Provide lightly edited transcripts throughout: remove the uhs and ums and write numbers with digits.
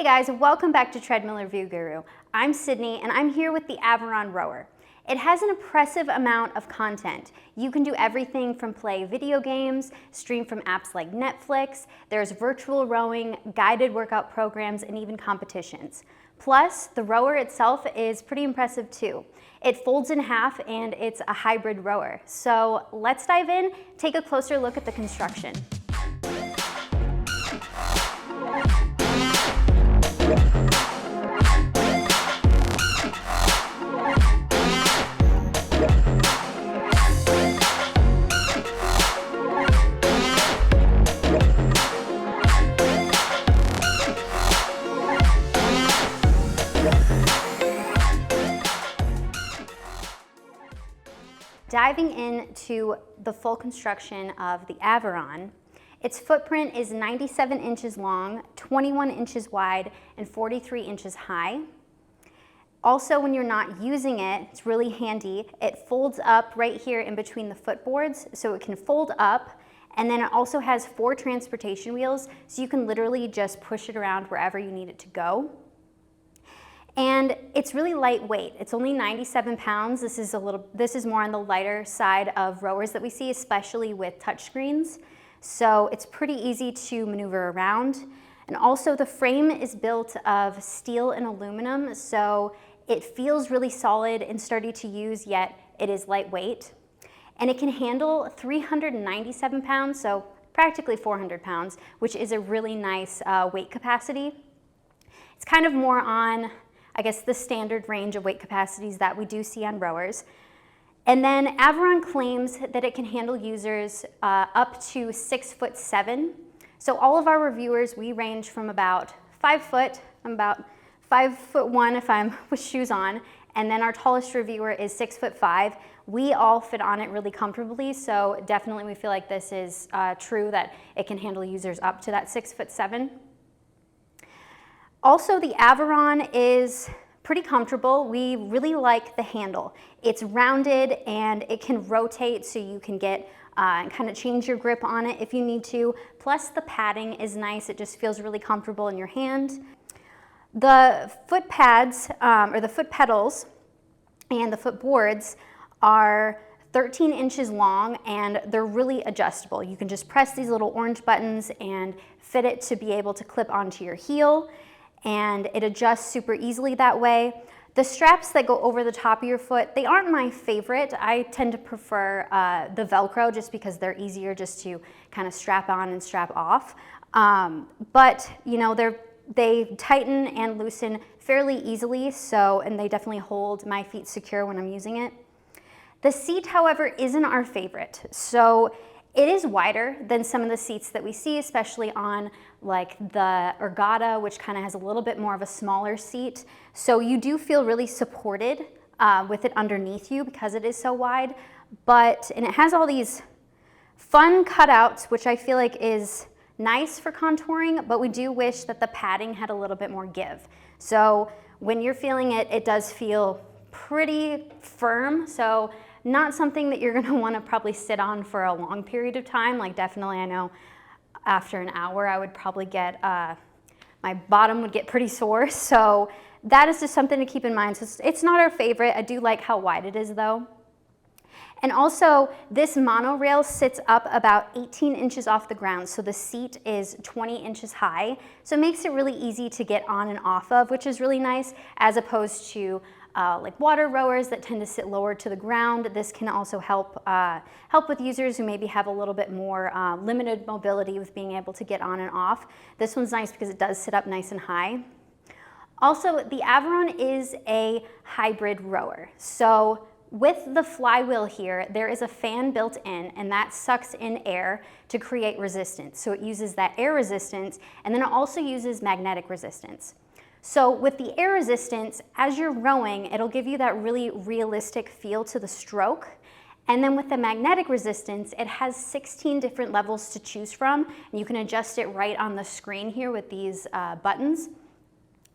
guys, welcome back to Treadmill Review Guru. I'm Sydney and I'm here with the Aviron Rower. It has an impressive amount of content. You can do everything from play video games, stream from apps like Netflix, there's virtual rowing, guided workout programs, and even competitions. Plus, the rower itself is pretty impressive too. It folds in half and it's a hybrid rower. So let's dive in, take a closer look at the construction. Diving into the full construction of the Aviron, its footprint is 97 inches long, 21 inches wide, and 43 inches high. Also, when you're not using it, it's really handy. It folds up right here in between the footboards, so it can fold up, and then it also has 4 transportation wheels, so you can literally just push it around wherever you need it to go. And it's really lightweight. It's only 97 pounds. This is more on the lighter side of rowers that we see, especially with touchscreens. So it's pretty easy to maneuver around. And also the frame is built of steel and aluminum, so it feels really solid and sturdy to use, yet it is lightweight. And it can handle 397 pounds, so practically 400 pounds, which is a really nice weight capacity. It's kind of more on, I guess, the standard range of weight capacities that we do see on rowers. And then Aviron claims that it can handle users up to 6'7". So all of our reviewers, we range from about 5 foot, I'm about 5'1" if I'm with shoes on, and then our tallest reviewer is 6'5". We all fit on it really comfortably, so definitely we feel like this is true that it can handle users up to that 6'7". Also, the Aviron is pretty comfortable. We really like the handle. It's rounded and it can rotate, so you can get and kind of change your grip on it if you need to. Plus the padding is nice. It just feels really comfortable in your hand. The foot pads, or the foot pedals and the foot boards are 13 inches long and they're really adjustable. You can just press these little orange buttons and fit it to be able to clip onto your heel, and it adjusts super easily that way. The straps that go over the top of your foot, they aren't my favorite. I tend to prefer the Velcro just because they're easier just to kind of strap on and strap off. But you know, they tighten and loosen fairly easily, and they definitely hold my feet secure when I'm using it. The seat, however, isn't our favorite. So it is wider than some of the seats that we see, especially on like the Ergata, which kind of has a little bit more of a smaller seat. So you do feel really supported with it underneath you because it is so wide. And it has all these fun cutouts, which I feel like is nice for contouring, but we do wish that the padding had a little bit more give. So when you're feeling it, it does feel pretty firm. So not something that you're gonna wanna probably sit on for a long period of time. Like definitely, I know after an hour, I would probably get, my bottom would get pretty sore. So that is just something to keep in mind. So it's not our favorite. I do like how wide it is though. And also this monorail sits up about 18 inches off the ground. So the seat is 20 inches high. So it makes it really easy to get on and off of, which is really nice, as opposed to like water rowers that tend to sit lower to the ground. This can also help with users who maybe have a little bit more limited mobility with being able to get on and off. This one's nice because it does sit up nice and high. Also, the Aviron is a hybrid rower. So with the flywheel here, there is a fan built in, and that sucks in air to create resistance. So it uses that air resistance, and then it also uses magnetic resistance. So with the air resistance, as you're rowing, it'll give you that really realistic feel to the stroke. And then with the magnetic resistance, it has 16 different levels to choose from, and you can adjust it right on the screen here with these buttons.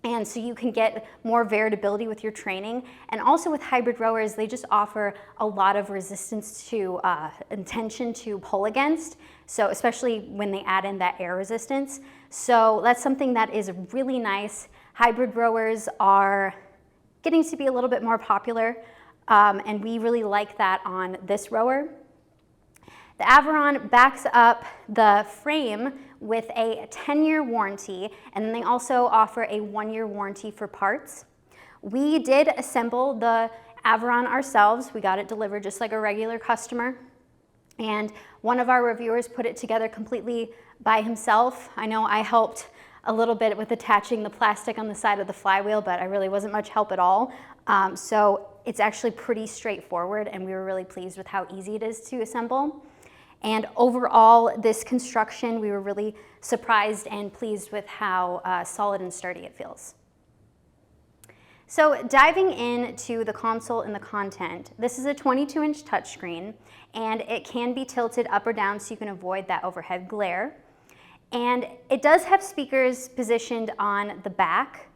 And so you can get more variability with your training. And also with hybrid rowers, they just offer a lot of resistance to and tension to pull against. So especially when they add in that air resistance. So that's something that is really nice. Hybrid rowers are getting to be a little bit more popular. And we really like that on this rower. The Aviron backs up the frame with a 10-year warranty, and then they also offer a 1-year warranty for parts. We did assemble the Aviron ourselves. We got it delivered just like a regular customer. And one of our reviewers put it together completely by himself. I know I helped a little bit with attaching the plastic on the side of the flywheel, but I really wasn't much help at all. So it's actually pretty straightforward, and we were really pleased with how easy it is to assemble. And overall, this construction, we were really surprised and pleased with how solid and sturdy it feels. So diving into the console and the content, this is a 22-inch touchscreen, and it can be tilted up or down so you can avoid that overhead glare. And it does have speakers positioned on the back,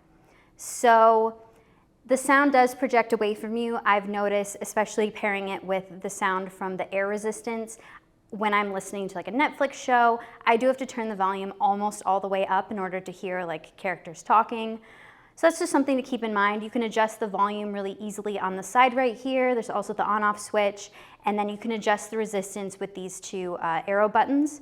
so the sound does project away from you. I've noticed, especially pairing it with the sound from the air resistance, when I'm listening to like a Netflix show, I do have to turn the volume almost all the way up in order to hear like characters talking. So that's just something to keep in mind. You can adjust the volume really easily on the side right here. There's also the on-off switch, and then you can adjust the resistance with these two arrow buttons.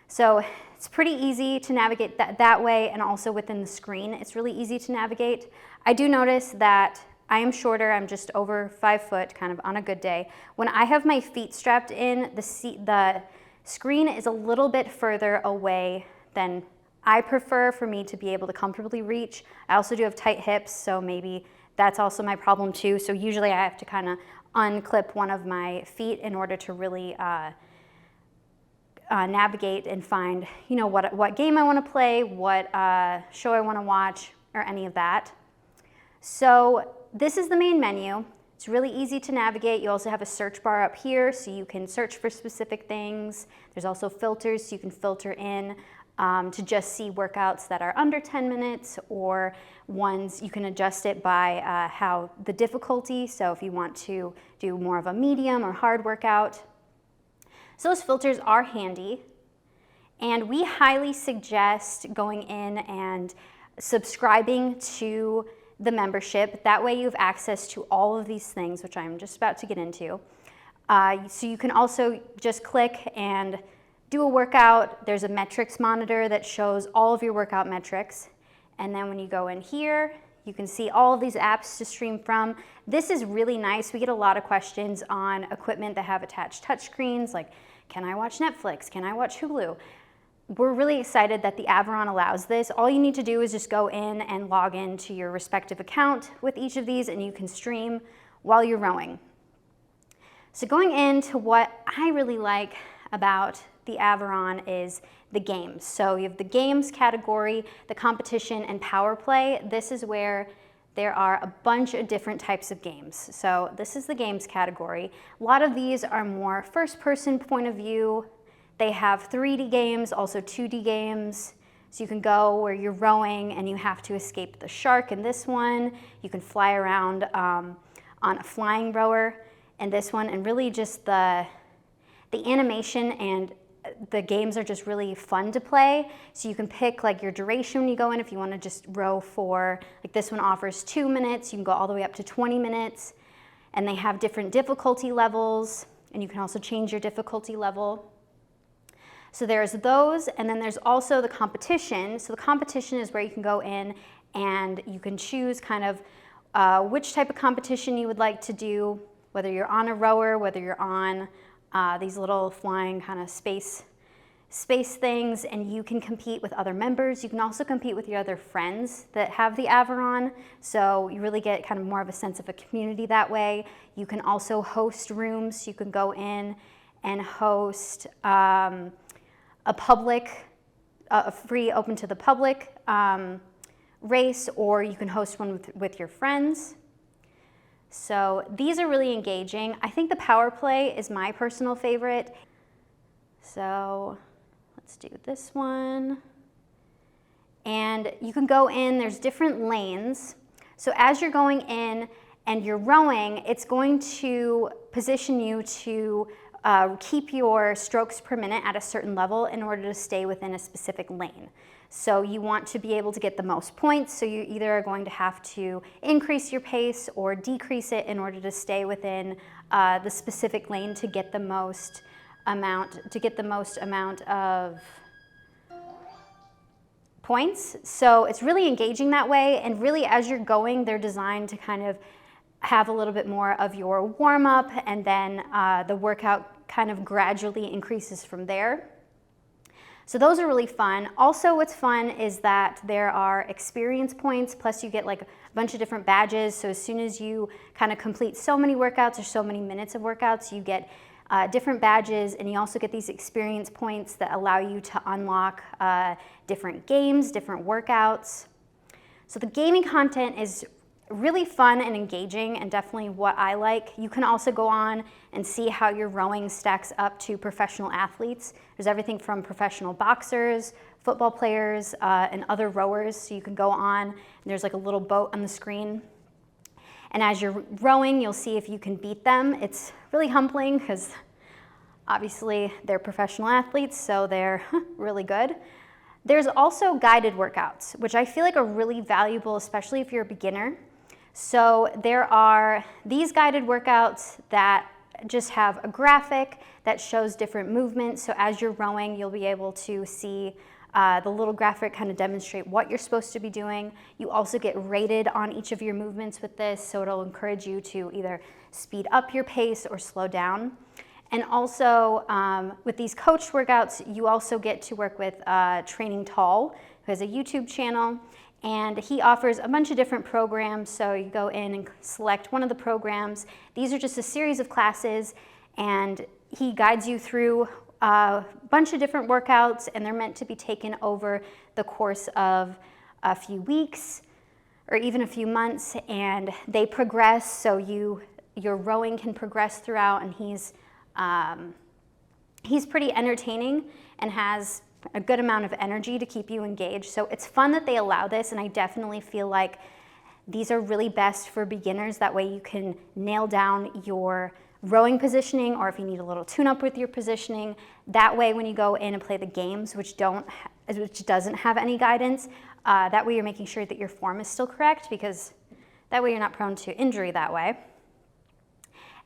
So it's pretty easy to navigate that way, and also within the screen, it's really easy to navigate. I do notice that I am shorter, I'm just over 5 foot, kind of on a good day. When I have my feet strapped in, the screen is a little bit further away than I prefer for me to be able to comfortably reach. I also do have tight hips, so maybe that's also my problem too. So usually I have to kind of unclip one of my feet in order to really navigate and find, you know, what game I want to play, what show I want to watch, or any of that. So this is the main menu. It's really easy to navigate. You also have a search bar up here so you can search for specific things. There's also filters so you can filter in to just see workouts that are under 10 minutes, or ones you can adjust it by how the difficulty. So if you want to do more of a medium or hard workout. So those filters are handy, and we highly suggest going in and subscribing to the membership. That way you have access to all of these things, which I'm just about to get into. So you can also just click and do a workout. There's a metrics monitor that shows all of your workout metrics. And then when you go in here, you can see all of these apps to stream from. This is really nice. We get a lot of questions on equipment that have attached touchscreens, like, can I watch Netflix? Can I watch Hulu? We're really excited that the Aviron allows this. All you need to do is just go in and log into your respective account with each of these, and you can stream while you're rowing. So going into what I really like about the Aviron is the games. So you have the games category, the competition, and power play. This is where there are a bunch of different types of games. So this is the games category. A lot of these are more first-person point of view. They have 3D games, also 2D games. So you can go where you're rowing and you have to escape the shark in this one. You can fly around on a flying rower in this one, and really just the animation and the games are just really fun to play. So you can pick like your duration when you go in. If you want to just row for, like this one offers 2 minutes, you can go all the way up to 20 minutes. And they have different difficulty levels, and you can also change your difficulty level. So there's those, and then there's also the competition. So the competition is where you can go in and you can choose kind of which type of competition you would like to do, whether you're on a rower, whether you're on these little flying kind of space things, and you can compete with other members. You can also compete with your other friends that have the Aviron, so you really get kind of more of a sense of a community that way. You can also host rooms. You can go in and host a public, a free open to the public race, or you can host one with your friends. So these are really engaging. I think the power play is my personal favorite. So let's do this one. and you can go in, there's different lanes. So as you're going in and you're rowing, it's going to position you to keep your strokes per minute at a certain level in order to stay within a specific lane. So you want to be able to get the most points, so you either are going to have to increase your pace or decrease it in order to stay within the specific lane to get the most amount of points. So it's really engaging that way, and really as you're going, they're designed to kind of have a little bit more of your warm up, and then the workout kind of gradually increases from there. So those are really fun. Also, what's fun is that there are experience points, plus you get like a bunch of different badges. So as soon as you kind of complete so many workouts or so many minutes of workouts, you get different badges, and you also get these experience points that allow you to unlock different games, different workouts. So the gaming content is really fun and engaging, and definitely what I like. You can also go on and see how your rowing stacks up to professional athletes. There's everything from professional boxers, football players, and other rowers. So you can go on, and there's like a little boat on the screen. And as you're rowing, you'll see if you can beat them. It's really humbling because obviously they're professional athletes, so they're really good. There's also guided workouts, which I feel like are really valuable, especially if you're a beginner. So there are these guided workouts that just have a graphic that shows different movements. So as you're rowing, you'll be able to see the little graphic kind of demonstrate what you're supposed to be doing. You also get rated on each of your movements with this, so it'll encourage you to either speed up your pace or slow down. And also with these coached workouts, you also get to work with Training Tall, who has a YouTube channel. And he offers a bunch of different programs, so you go in and select one of the programs. These are just a series of classes, and he guides you through a bunch of different workouts, and they're meant to be taken over the course of a few weeks or even a few months, and they progress, so your rowing can progress throughout, and he's pretty entertaining and has a good amount of energy to keep you engaged. So it's fun that they allow this, and I definitely feel like these are really best for beginners. That way you can nail down your rowing positioning, or if you need a little tune-up with your positioning. That way when you go in and play the games, which doesn't have any guidance, that way you're making sure that your form is still correct, because that way you're not prone to injury that way.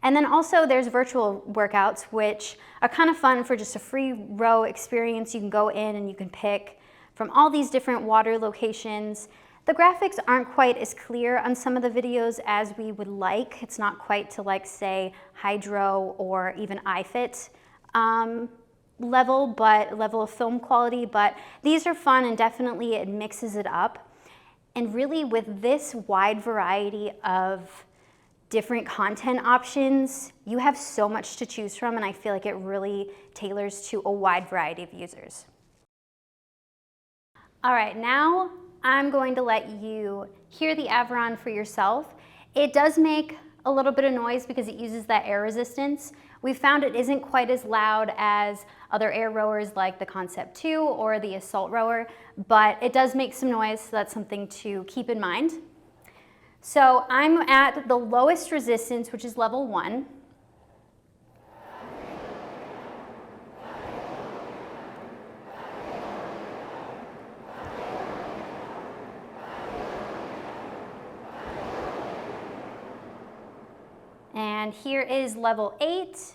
And then also there's virtual workouts, which are kind of fun for just a free row experience. You can go in and you can pick from all these different water locations. The graphics aren't quite as clear on some of the videos as we would like. It's not quite to like say Hydro or even iFit level of film quality, but these are fun, and definitely it mixes it up. And really with this wide variety of different content options, you have so much to choose from, and I feel like it really tailors to a wide variety of users. All right, now I'm going to let you hear the Aviron for yourself. It does make a little bit of noise because it uses that air resistance. We found it isn't quite as loud as other air rowers like the Concept 2 or the Assault rower, but it does make some noise, so that's something to keep in mind. So I'm at the lowest resistance, which is level 1. And here is level 8.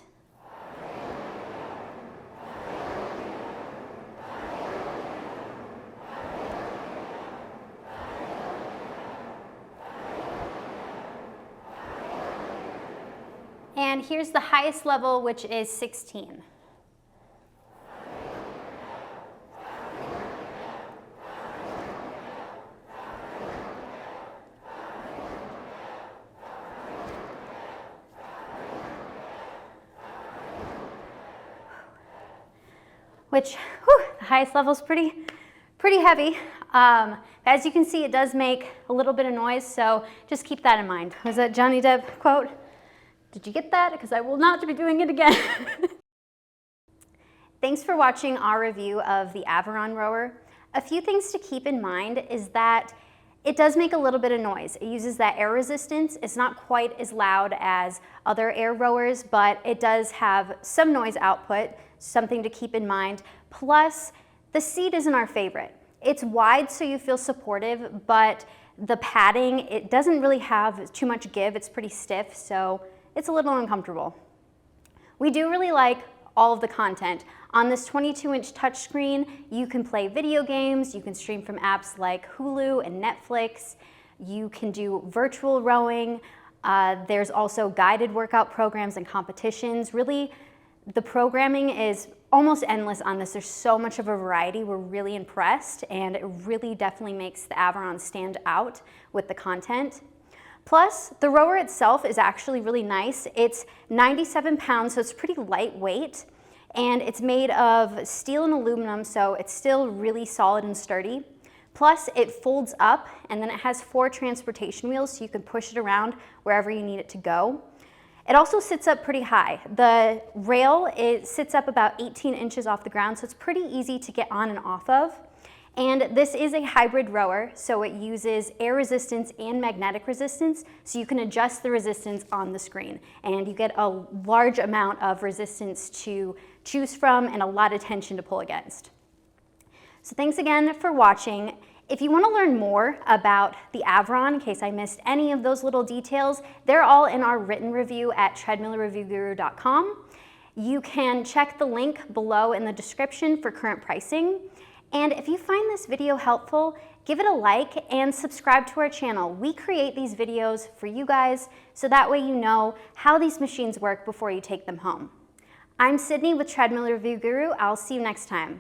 And here's the highest level, which is 16. Which, the highest level is pretty heavy. As you can see, it does make a little bit of noise, so just keep that in mind. Was that Johnny Depp quote? Did you get that? Because I will not be doing it again. Thanks for watching our review of the Aviron rower. A few things to keep in mind is that it does make a little bit of noise. It uses that air resistance. It's not quite as loud as other air rowers, but it does have some noise output, something to keep in mind. Plus, the seat isn't our favorite. It's wide so you feel supportive, but the padding, it doesn't really have too much give. It's pretty stiff, so it's a little uncomfortable. We do really like all of the content. On this 22-inch touchscreen, you can play video games, you can stream from apps like Hulu and Netflix, you can do virtual rowing, there's also guided workout programs and competitions. Really, the programming is almost endless on this. There's so much of a variety. We're really impressed, and it really definitely makes the Aviron stand out with the content. Plus, the rower itself is actually really nice. It's 97 pounds, so it's pretty lightweight, and it's made of steel and aluminum, so it's still really solid and sturdy. Plus, it folds up, and then it has 4 transportation wheels, so you can push it around wherever you need it to go. It also sits up pretty high. The rail, it sits up about 18 inches off the ground, so it's pretty easy to get on and off of. And this is a hybrid rower, so it uses air resistance and magnetic resistance, so you can adjust the resistance on the screen. And you get a large amount of resistance to choose from and a lot of tension to pull against. So thanks again for watching. If you want to learn more about the Aviron, in case I missed any of those little details, they're all in our written review at treadmillreviewguru.com. You can check the link below in the description for current pricing. And if you find this video helpful, give it a like and subscribe to our channel. We create these videos for you guys, so that way you know how these machines work before you take them home. I'm Sydney with Treadmill Review Guru. I'll see you next time.